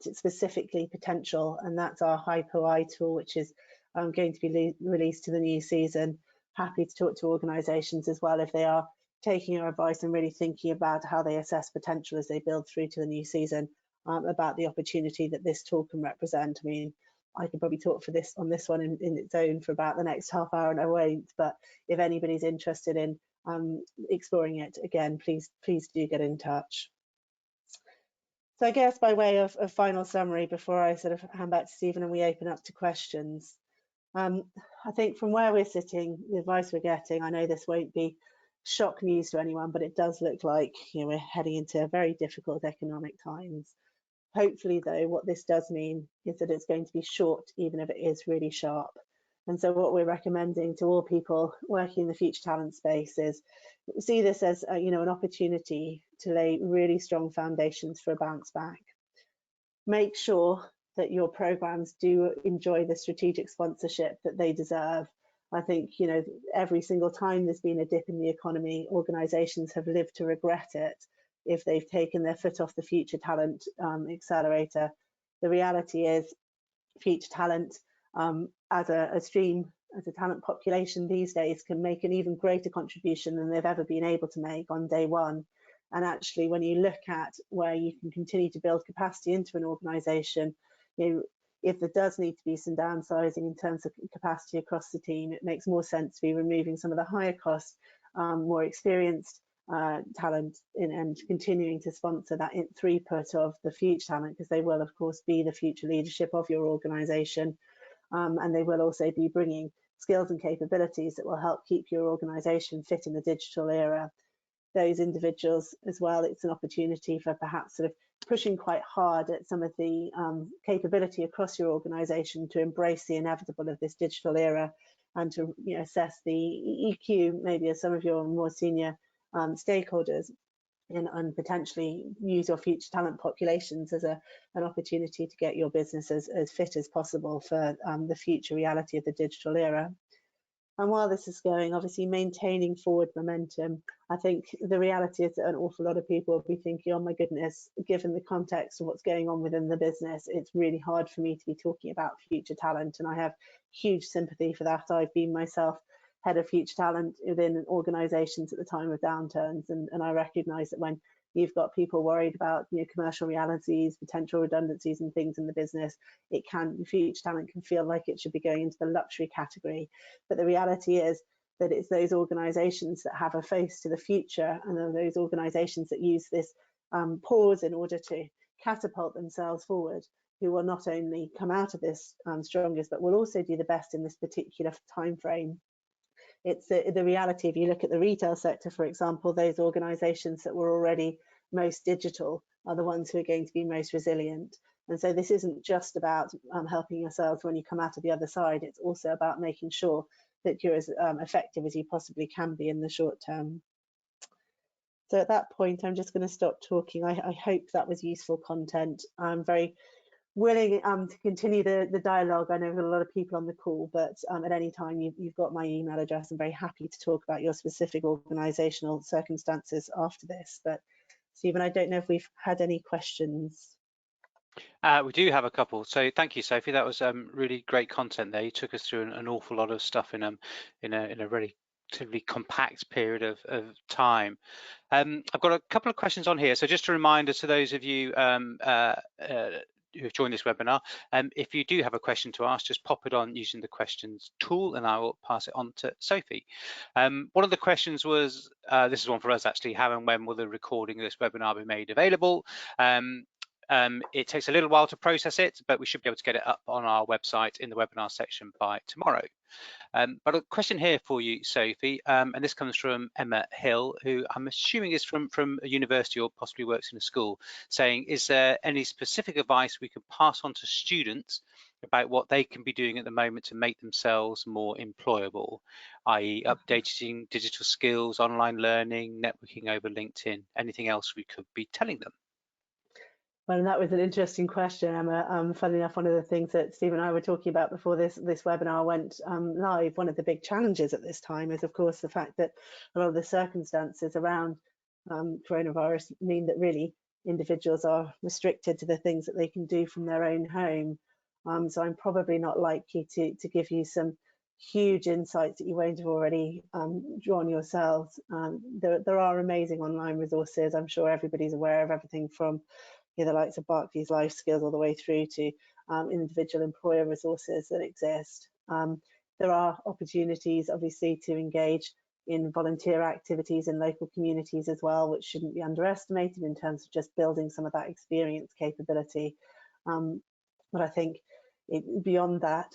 specifically potential, and that's our HyperI tool, which is going to be released to the new season. Happy to talk to organisations as well if they are taking your advice and really thinking about how they assess potential as they build through to the new season, about the opportunity that this tool can represent. I mean, I could probably talk on this one in its own for about the next half hour, and I won't, but if anybody's interested in exploring it, again, please do get in touch. So I guess by way of final summary, before I sort of hand back to Stephen and we open up to questions, I think from where we're sitting, the advice we're getting, I know this won't be shock news to anyone, but it does look like, you know, we're heading into very difficult economic times. Hopefully, though, what this does mean is that it's going to be short, even if it is really sharp. And so what we're recommending to all people working in the future talent space is see this as you know, an opportunity to lay really strong foundations for a bounce back. Make sure that your programs do enjoy the strategic sponsorship that they deserve. I think, you know, every single time there's been a dip in the economy, organisations have lived to regret it if they've taken their foot off the future talent accelerator. The reality is future talent as a stream, as a talent population these days, can make an even greater contribution than they've ever been able to make on day one. And actually, when you look at where you can continue to build capacity into an organisation, you know, if there does need to be some downsizing in terms of capacity across the team, it makes more sense to be removing some of the higher cost, more experienced talent and continuing to sponsor that throughput of the future talent, because they will, of course, be the future leadership of your organisation, and they will also be bringing skills and capabilities that will help keep your organisation fit in the digital era. Those individuals as well, it's an opportunity for perhaps sort of pushing quite hard at some of the capability across your organisation to embrace the inevitable of this digital era, and to, you know, assess the EQ maybe as some of your more senior stakeholders, and potentially use your future talent populations as an opportunity to get your business as fit as possible for the future reality of the digital era. And while this is going, obviously maintaining forward momentum, I think the reality is that an awful lot of people will be thinking, oh my goodness, given the context of what's going on within the business, it's really hard for me to be talking about future talent. And I have huge sympathy for that. I've been myself head of future talent within organisations at the time of downturns, and I recognise that when you've got people worried about, you know, commercial realities, potential redundancies and things in the business, future talent can feel like it should be going into the luxury category. But the reality is that it's those organisations that have a face to the future, and those organisations that use this pause in order to catapult themselves forward, who will not only come out of this strongest, but will also do the best in this particular time frame. It's the reality. If you look at the retail sector, for example, those organisations that were already most digital are the ones who are going to be most resilient. And so this isn't just about helping yourselves when you come out of the other side. It's also about making sure that you're as effective as you possibly can be in the short term. So at that point, I'm just going to stop talking. I hope that was useful content. I'm very willing to continue the dialogue. I know we've got a lot of people on the call, but at any time you've got my email address. I'm very happy to talk about your specific organisational circumstances after this. But Stephen, I don't know if we've had any questions. We do have a couple. So thank you, Sophie. That was really great content there. You took us through an awful lot of stuff in a relatively compact period of time. I've got a couple of questions on here. So just a reminder to those of you who have joined this webinar, if you do have a question to ask, just pop it on using the questions tool and I will pass it on to Sophie. One of the questions was, this is one for us actually, how and when will the recording of this webinar be made available? It takes a little while to process it, but we should be able to get it up on our website in the webinar section by tomorrow. But a question here for you, Sophie, and this comes from Emma Hill, who I'm assuming is from a university or possibly works in a school, saying, is there any specific advice we could pass on to students about what they can be doing at the moment to make themselves more employable, i.e. updating digital skills, online learning, networking over LinkedIn, anything else we could be telling them? Well, that was an interesting question, Emma. Funnily enough, one of the things that Steve and I were talking about before this webinar went live, one of the big challenges at this time is, of course, the fact that a lot of the circumstances around coronavirus mean that really individuals are restricted to the things that they can do from their own home. So I'm probably not likely to give you some huge insights that you won't have already drawn yourselves. There are amazing online resources. I'm sure everybody's aware of everything from the likes of Barclays Life Skills all the way through to individual employer resources that exist. There are opportunities, obviously, to engage in volunteer activities in local communities as well, which shouldn't be underestimated in terms of just building some of that experience capability. But I think beyond that,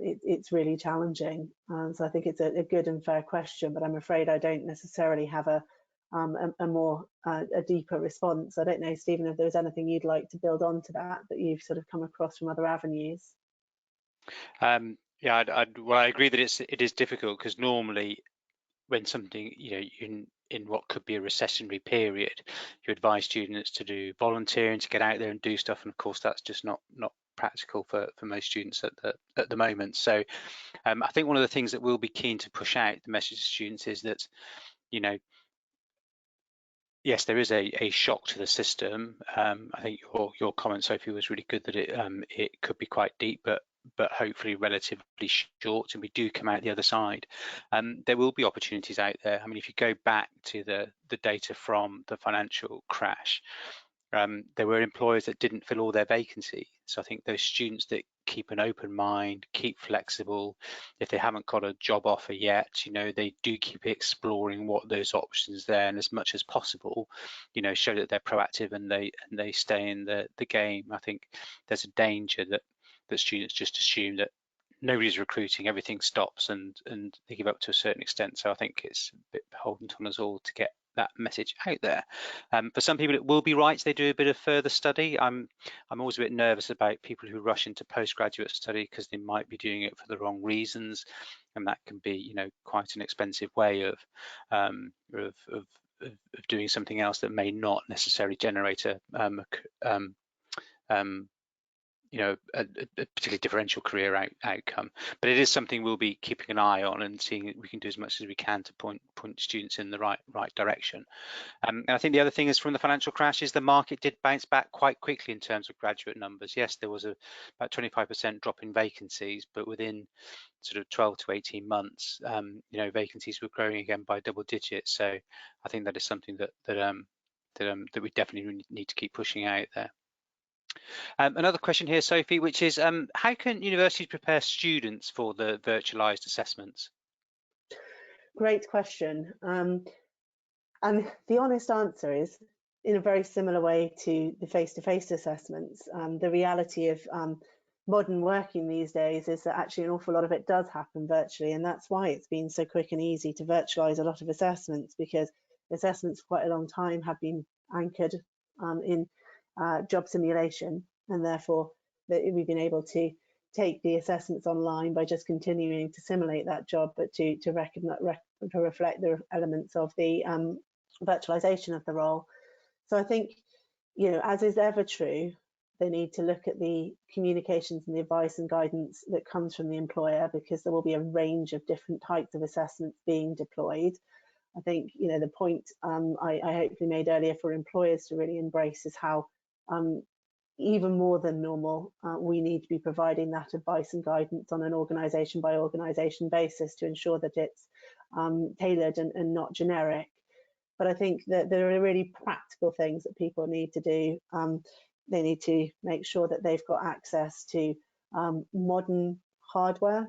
it's really challenging. So I think it's a good and fair question, but I'm afraid I don't necessarily have a deeper response. I don't know, Stephen, if there's anything you'd like to build on to that you've sort of come across from other avenues. Yeah, well, I agree that it is difficult, because normally when something, in what could be a recessionary period, you advise students to do volunteering, to get out there and do stuff, and of course that's just not practical for most students at the moment. So I think one of the things that we'll be keen to push out the message to students is that, yes, there is a shock to the system. I think your comment, Sophie, was really good, that it could be quite deep, but hopefully relatively short, and we do come out the other side. There will be opportunities out there. I mean, if you go back to the data from the financial crash, there were employers that didn't fill all their vacancies. So I think those students that keep an open mind, keep flexible, if they haven't got a job offer yet, they do keep exploring what those options there, and as much as possible, show that they're proactive and they stay in the game. I think there's a danger that students just assume that nobody's recruiting, everything stops, and they give up to a certain extent. So I think it's a bit beholden on us all to get that message out there. For some people, it will be right they do a bit of further study. I'm always a bit nervous about people who rush into postgraduate study, because they might be doing it for the wrong reasons, and that can be, quite an expensive way of doing something else that may not necessarily generate a particularly differential career outcome. But it is something we'll be keeping an eye on and seeing if we can do as much as we can to point students in the right direction. And I think the other thing is, from the financial crash, is the market did bounce back quite quickly in terms of graduate numbers. Yes, there was about 25% drop in vacancies, but within sort of 12 to 18 months, vacancies were growing again by double digits. So I think that is something that we definitely need to keep pushing out there. Another question here, Sophie, which is, how can universities prepare students for the virtualised assessments? Great question. And the honest answer is, in a very similar way to the face-to-face assessments, the reality of modern working these days is that actually an awful lot of it does happen virtually, and that's why it's been so quick and easy to virtualise a lot of assessments, because assessments for quite a long time have been anchored in job simulation, and therefore we've been able to take the assessments online by just continuing to simulate that job, but to reflect the elements of the virtualization of the role. So I think, as is ever true, they need to look at the communications and the advice and guidance that comes from the employer, because there will be a range of different types of assessments being deployed. I think, the point I hopefully made earlier for employers to really embrace is how even more than normal, we need to be providing that advice and guidance on an organisation by organisation basis to ensure that it's tailored and not generic. But I think that there are really practical things that people need to do. They need to make sure that they've got access to modern hardware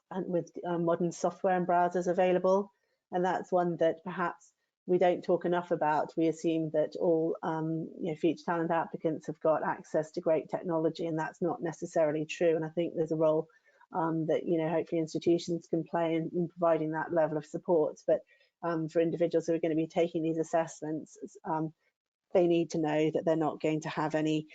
and with modern software and browsers available. And that's one that perhaps we don't talk enough about. We assume that all future talent applicants have got access to great technology, and that's not necessarily true. And I think there's a role that hopefully institutions can play in providing that level of support. But for individuals who are going to be taking these assessments, they need to know that they're not going to have any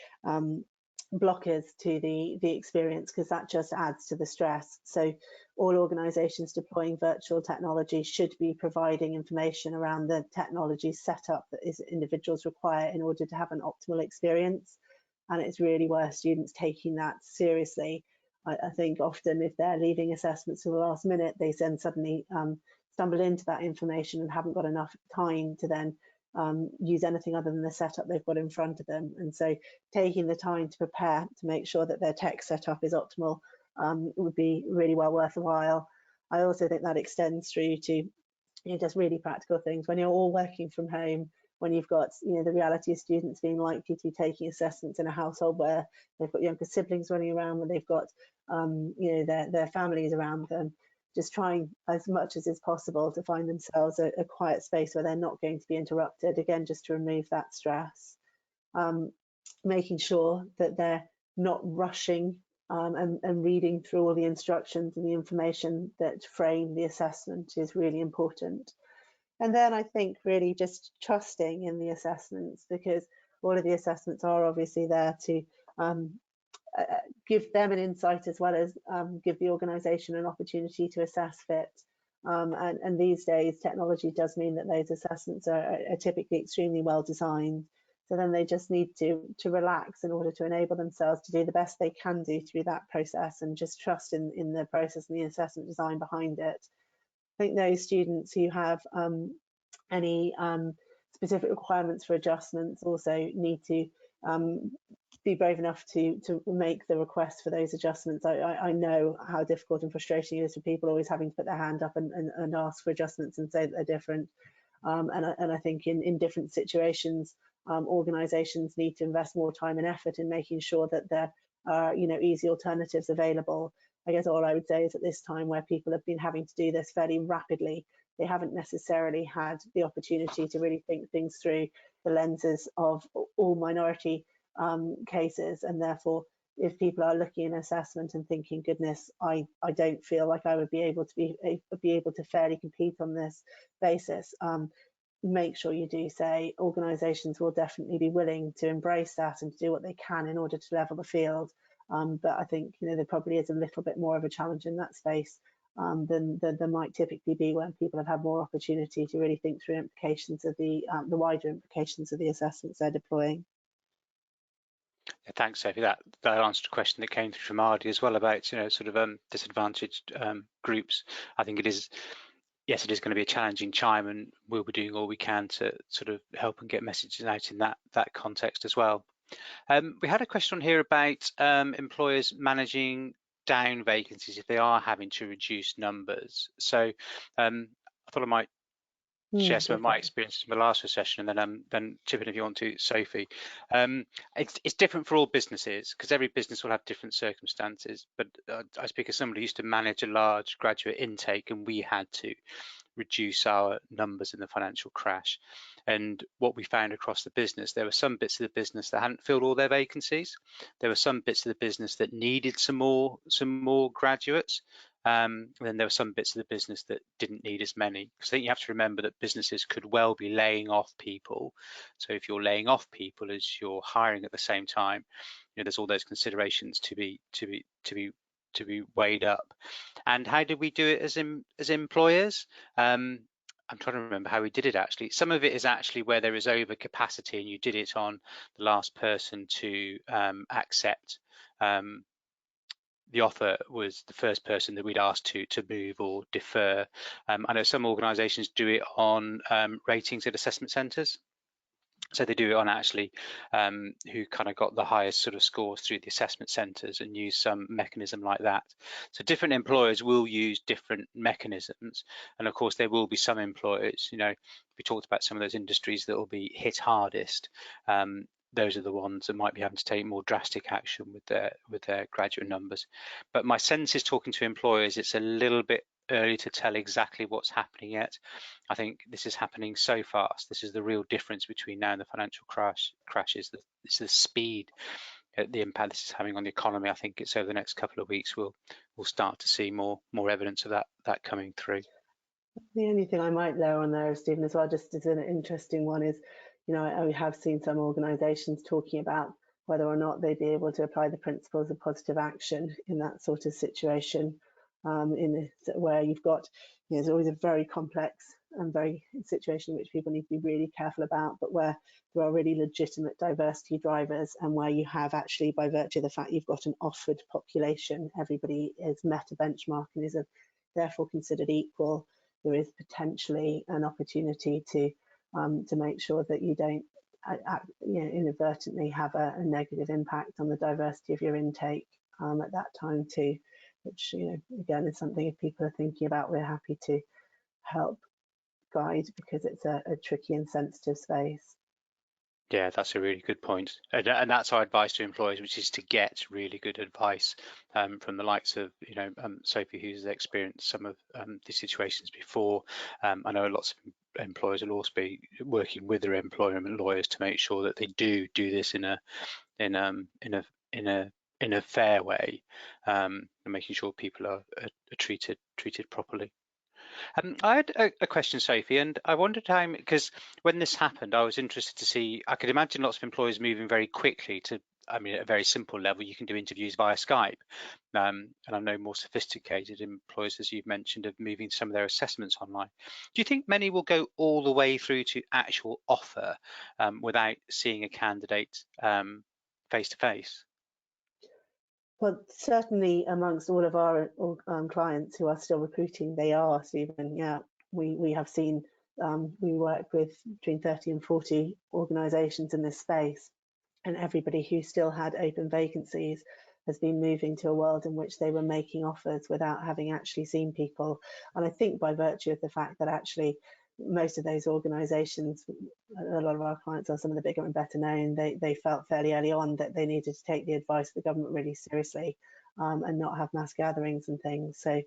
blockers to the experience, because that just adds to the stress. So all organisations deploying virtual technology should be providing information around the technology setup that individuals require in order to have an optimal experience. And it's really worth students taking that seriously. I think often if they're leaving assessments to the last minute, they then suddenly stumble into that information and haven't got enough time to then use anything other than the setup they've got in front of them. And so taking the time to prepare to make sure that their tech setup is optimal it would be really well worth a while. I also think that extends through to just really practical things when you're all working from home, when you've got the reality of students being likely to be taking assessments in a household where they've got younger siblings running around, where they've got their families around them, just trying as much as is possible to find themselves a quiet space where they're not going to be interrupted, again just to remove that stress. Making sure that they're not rushing and reading through all the instructions and the information that frame the assessment is really important. And then I think really just trusting in the assessments, because all of the assessments are obviously there to give them an insight as well as give the organisation an opportunity to assess fit. And these days, technology does mean that those assessments are typically extremely well designed. So then they just need to relax in order to enable themselves to do the best they can do through that process, and just trust in the process and the assessment design behind it. I think those students who have any specific requirements for adjustments also need to be brave enough to make the request for those adjustments. I know how difficult and frustrating it is for people always having to put their hand up and ask for adjustments and say that they're different. And I think in different situations, organisations need to invest more time and effort in making sure that there are easy alternatives available. I guess all I would say is at this time where people have been having to do this fairly rapidly, they haven't necessarily had the opportunity to really think things through the lenses of all minority cases, and therefore if people are looking at assessment and thinking, goodness, I don't feel like I would be able to fairly compete on this basis, make sure you do say organisations will definitely be willing to embrace that and to do what they can in order to level the field. But I think there probably is a little bit more of a challenge in that space than there might typically be when people have had more opportunity to really think through implications of the wider implications of the assessments they're deploying. Thanks, Sophie. That answered a question that came through from Ardy as well about disadvantaged groups. I think it is. Yes, it is going to be a challenging time, and we'll be doing all we can to sort of help and get messages out in that context as well. We had a question on here about employers managing down vacancies if they are having to reduce numbers. So I thought I might share some of my experiences in the last recession, and then chip in if you want to, Sophie. It's different for all businesses because every business will have different circumstances. But I speak as somebody who used to manage a large graduate intake, and we had to reduce our numbers in the financial crash. And what we found across the business, there were some bits of the business that hadn't filled all their vacancies. There were some bits of the business that needed some more graduates. Then there were some bits of the business that didn't need as many. Because I think you have to remember that businesses could well be laying off people. So if you're laying off people as you're hiring at the same time, there's all those considerations to be weighed up. And how did we do it as employers? I'm trying to remember how we did it actually. Some of it is actually where there is overcapacity and you did it on the last person to accept the offer was the first person that we'd asked to move or defer. I know some organisations do it on ratings at assessment centres. So they do it on actually who kind of got the highest sort of scores through the assessment centres and use some mechanism like that. So different employers will use different mechanisms. And of course, there will be some employers, we talked about some of those industries that will be hit hardest. Those are the ones that might be having to take more drastic action with their graduate numbers. But my sense is talking to employers, it's a little bit early to tell exactly what's happening yet. I think this is happening so fast. This is the real difference between now and the financial crash is the speed, the impact this is having on the economy. I think it's over the next couple of weeks we'll start to see more evidence of that coming through. The only thing I might layer on there, Stephen, as well, just as an interesting one, is we have seen some organisations talking about whether or not they'd be able to apply the principles of positive action in that sort of situation, where you've got, there's always a very complex and very situation in which people need to be really careful about, but where there are really legitimate diversity drivers, and where you have actually, by virtue of the fact you've got an offered population, everybody is met a benchmark and is therefore considered equal. There is potentially an opportunity to make sure that you don't inadvertently have a negative impact on the diversity of your intake. at that time too, which, again, is something if people are thinking about, we're happy to help guide, because it's a tricky and sensitive space. Yeah, that's a really good point. And that's our advice to employers, which is to get really good advice from the likes of, Sophie, who's experienced some of these situations before. I know lots of employers will also be working with their employment lawyers to make sure that they do this in a fair way, and making sure people are treated properly. I had a question, Sophie, and I wondered how, because when this happened, I was interested to see, I could imagine lots of employers moving very quickly to, I mean, at a very simple level, you can do interviews via Skype. And I know more sophisticated employers, as you've mentioned, are moving some of their assessments online. Do you think many will go all the way through to actual offer without seeing a candidate face to face? Well, certainly amongst all of our clients who are still recruiting, they are, Stephen. Yeah, we have seen, we work with between 30 and 40 organisations in this space, and everybody who still had open vacancies has been moving to a world in which they were making offers without having actually seen people. And I think by virtue of the fact that actually most of those organisations, a lot of our clients are some of the bigger and better known, they felt fairly early on that they needed to take the advice of the government really seriously, and not have mass gatherings and things. So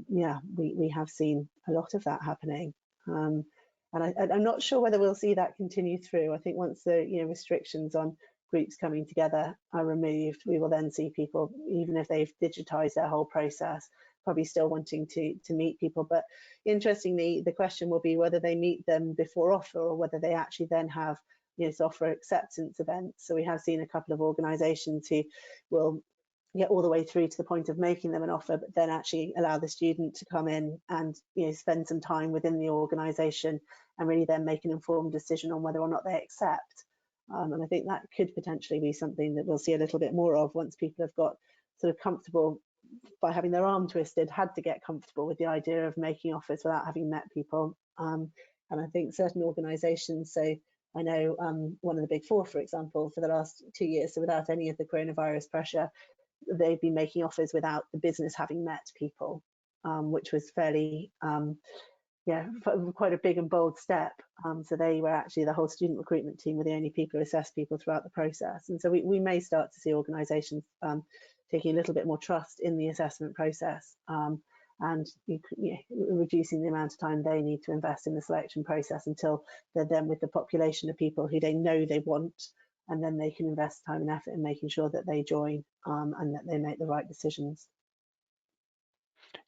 yeah, we have seen a lot of that happening. And I'm not sure whether we'll see that continue through. I think once the restrictions on groups coming together are removed, we will then see people, even if they've digitized their whole process, probably still wanting to meet people. But interestingly, the question will be whether they meet them before offer, or whether they actually then have offer acceptance events. So we have seen a couple of organisations who will get all the way through to the point of making them an offer, but then actually allow the student to come in and spend some time within the organisation and really then make an informed decision on whether or not they accept. And I think that could potentially be something that we'll see a little bit more of once people have got sort of comfortable by having their arm twisted, had to get comfortable with the idea of making offers without having met people. And I think certain organisations, so I know one of the big four, for example, for the last 2 years, so without any of the coronavirus pressure, they've been making offers without the business having met people, which was fairly, quite a big and bold step. So they were actually, the whole student recruitment team were the only people who assessed people throughout the process. And so we may start to see organisations taking a little bit more trust in the assessment process, and reducing the amount of time they need to invest in the selection process until they're then with the population of people who they know they want, and then they can invest time and effort in making sure that they join, and that they make the right decisions.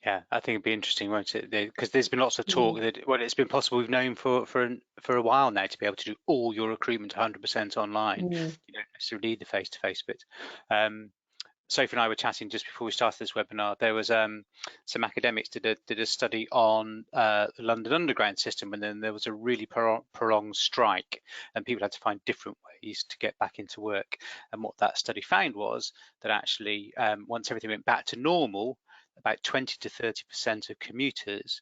Yeah, I think it'd be interesting, won't it? Because there's been lots of talk that it's been possible. We've known for a while now to be able to do all your recruitment 100% online. You don't necessarily need the face-to-face bit. Sophie and I were chatting just before we started this webinar. There was some academics did a study on the London Underground system, and then there was a really prolonged strike, and people had to find different ways to get back into work. And what that study found was that actually, once everything went back to normal, about 20 to 30% of commuters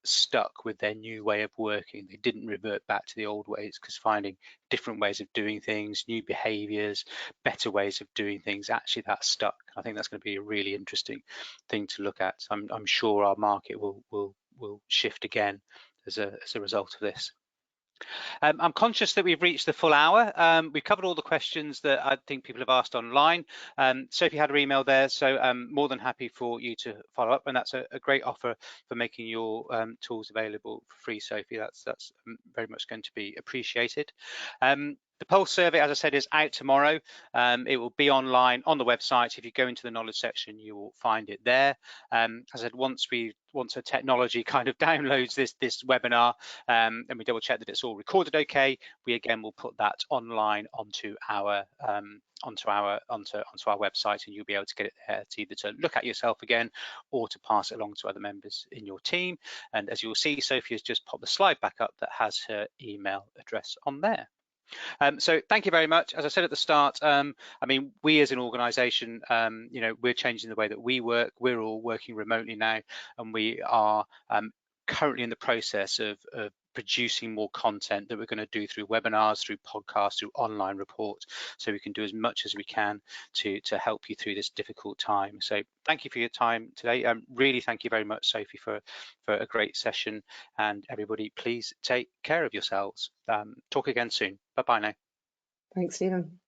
stuck with their new way of working. They didn't revert back to the old ways, because finding different ways of doing things, new behaviours, better ways of doing things, actually that stuck. I think that's going to be a really interesting thing to look at. I'm sure our market will shift again as a result of this. I'm conscious that we've reached the full hour. We've covered all the questions that I think people have asked online. Sophie had her email there, so I'm more than happy for you to follow up, and that's a great offer for making your tools available for free, Sophie. That's very much going to be appreciated. The Pulse survey, as I said, is out tomorrow. It will be online on the website. If you go into the knowledge section, you will find it there. As I said, once a technology kind of downloads this webinar, and we double check that it's all recorded okay, we again will put that online onto our website, and you'll be able to get it there to either to look at yourself again or to pass it along to other members in your team. And as you'll see, Sophie has just popped the slide back up that has her email address on there. So thank you very much. As I said at the start, I mean, we as an organisation, we're changing the way that we work. We're all working remotely now, and we are currently in the process of producing more content that we're going to do through webinars, through podcasts, through online reports, so we can do as much as we can to help you through this difficult time. So thank you for your time today. Really thank you very much, Sophie, for a great session, and everybody please take care of yourselves. Talk again soon. Bye bye now. Thanks, Stephen.